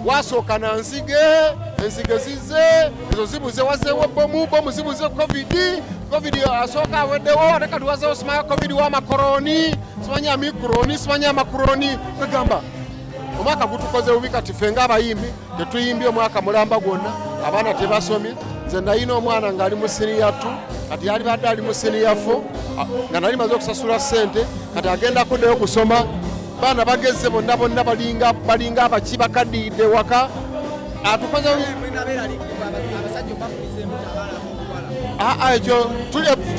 wasooka na ensige zize ezo zibuze wazeewo bomu zibuze covid asooka aweddewo ate kati wazeewo simanya covid w'amakoroni simanya mikroni simanya amakroni kwegamba omwaka gutukoze bubi kati ffe ng'abayimbi tetuyimbye omwaka mulamba gwonna abaana tebasomye nze nalina omwana ng'ali mu siniya 2 kati yali badde ali mu siniya 4 nga nali maze okusasula ssente kati agenda kuddayo kusoma baana bageze bonna balinga abaki bakaddiidde waka atukoze ekyo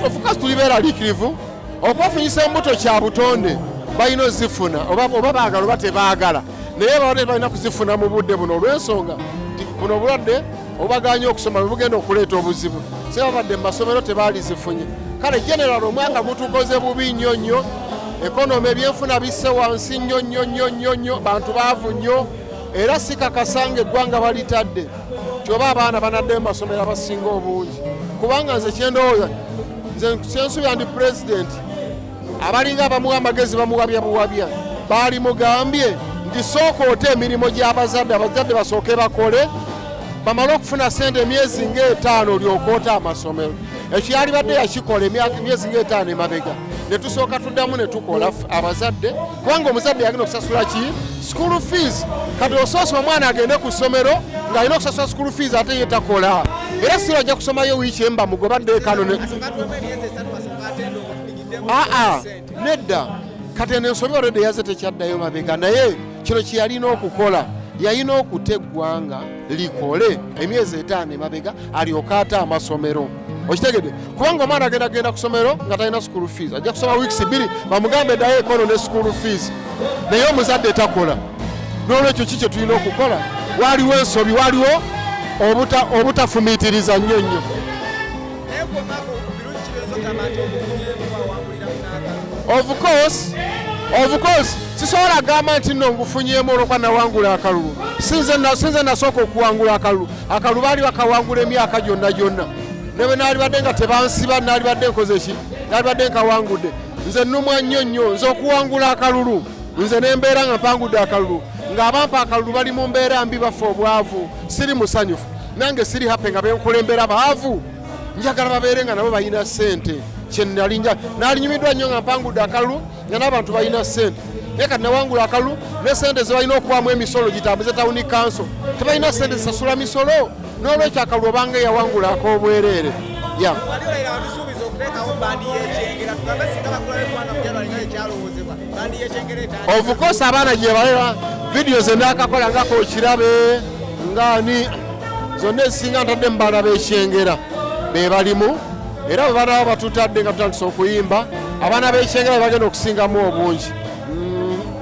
ofukasi tuli beeraliikirivu okwefunyisa embuto kya butonde balina ozifuna oba baagala oba tebaagala naye balwadde balina kuzifuna mu budde buno olw'ensonga buno obulwadde obubaganya okusoma bugenda okuleeta obuzibu se babadde mu masomero tebaalizifunye kale general omwaka gutukoze bubi nnyo nnyo ekonomi ebyenfuna bisse wansi nnyo bantu baavu nnyo era sikakasanga eggwanga balitadde kyoba abaana banadde mu masomero abasinga obungi kubanga nze kyendowooza nze kyensuubira ndi pulezidenti abalinga abamuwa amagezi bamuwabya buwabya baali mugambye nti sooka ote emirimu gy'abazadde abazadde basooke bakole bamale okufuna ssente emyezi ng'etaano olyokoota amasomero ekyo yali badde yakikola emyezi ng'etaano emabega ne tusooka tuddamu ne tukola abazadde kubanga omuzadde yagenda okusasula ki school fees kati osoosa omwana agende ku ssomero ng'alina okusasula school fees ate ye takola era siro ajja kusomayo wiiki emba mugobadde ekano nedda kati ensobi olwedde yaze tekyaddayo mabega naye kino kye yalina okukola yalina okutta eggwanga likole emyezi 5 emabega alyoke ate amasomero okitegedde kubanga omwana agenda ku ssomero nga talina school fees ajja kusoma weeks 2 bamugambe ddayo ekono ne school fees naye omuzadde takola n'olwekyo ki kye tulina okukola waliwo ensobi waliwo obutafumiitiriza nnyo of course sisobola gamba nti nno ngufunyeemu olwokuba nawangula akalulu sinze nasooka okuwangula akalulu baali bakawangula emyaka gyonna ne bwe naali badde nga tebansiba naali badde nkoze ki naali badde nkawangudde nze nnumwa nnyo nze okuwangula akalulu nze nembeera nga mpangudde akalulu ng'abampa akalulu bali mu mbeera mbi bafa obwavu siri musanyufu nange siri hape nga benkulembera baavu njagala babeere nga nabo balina ssente nalinyumiddwa nnyo nga mpangudde akalulu nga n'abantu balina ssente naye kati nawangula akalulu ne ssente ze balina okubamu emisolo gitambuze tawuni kanso tebalina ssente zisasula misolo n'olwekyo akalulu obanga yawangula ak'obwereere of course abaana gye balera vidiyo ze ndakakola nga kokirabe ngani zonna ezisinga ntadde mu baana b'ekyengera be balimu era bwe baana batutadde nga tutandise okuyimba abaana b'ekyengera be bagenda okusingamu obungi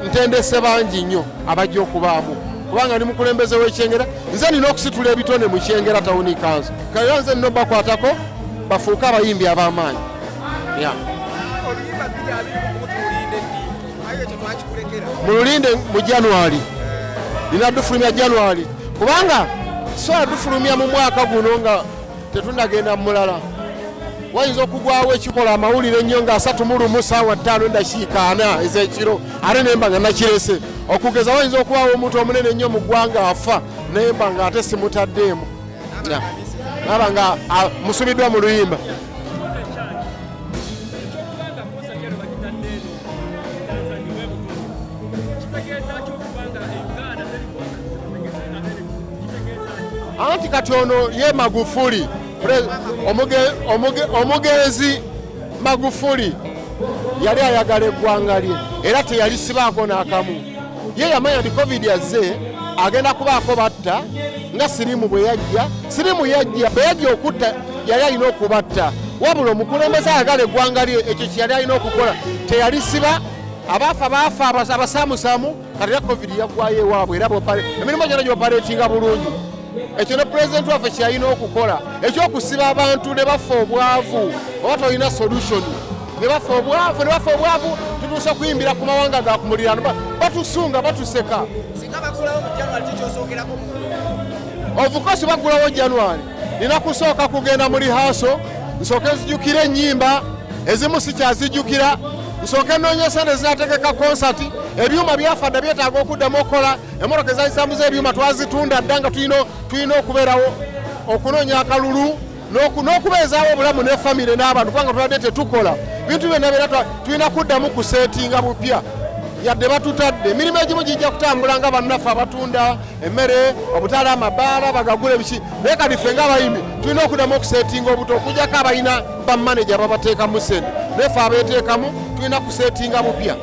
ntendese bangi nnyo abajja okubaamu kubanga ndi mukulembeze w'ekyengera nze nina okusitula ebitone mu kyengera tawuni kanso kale nze nino bakwatako bafuuke abayimbi ab'amaanyi mululinde mu January nina dufulumya January kubanga sola dufulumya mu mwaka guno nga tetunagenda mulala wayinza okugwawo ekikola amawulire nnyo nga 3 ssaawa 5 ndakiika 4 ez'ekiro ate nemba nga nakirese okugeza wayinza okubawo omuntu omunene nnyo mu ggwanga afa nemba nga ate simutaddeemu aba nga musubiddwa mu luyimba anti kati ono ye Magufuli omugenzi Magufuli yali ayagala eggwanga lye era teyalisibaako n'akamu ye yamanya nti covid yazze agenda kubaako batta nga sirimu bwe yajja bwe yajja okutta yali alina okubatta wabula omukulembeze ayagala eggwanga lye ekyo kye yali alina okukola teyalisiba baafa abasaamusaamu kati era covid yaggwayo ewaabwe era emirimu gyonna gy'opaleetinga bulungi ekyo ne pulezidenti waffe kyalina okukola ekyokusiba abantu ne bafa obwavu oba tolina solution ne bafa obwavu tutuusa kuyimbira ku mawanga ga kumuliraano batusunga batuseka ovukosi bagulawo January nina kusooka kugenda muri haso nsooke nzijukire ennyimba ezimu sikyazijjukira nsooke noonye sente zinategeka konsati ebyuma byafadde byetaaga okuddamu okukola emmotoka ezazizambuza ebyuma twazitunda dda nga tulina okubeerawo okunoonya akalulu n'okubeezaawo obulamu ne famire n'abantu kubanga tubadde tetukola bintu byonna byera tulina kuddamu kuseetinga bupya yadde batutadde emirimu egimu gijja kutambula nga bannaffe abatunda emmere obutala amabaala bagagula biki naye kati ffe ng'abayimbi tulina okuddamu okuseetinga obuto okugjako abalina bamaneja babateekamu sente naye ffe abeeteekamu tulina kuseetinga bupya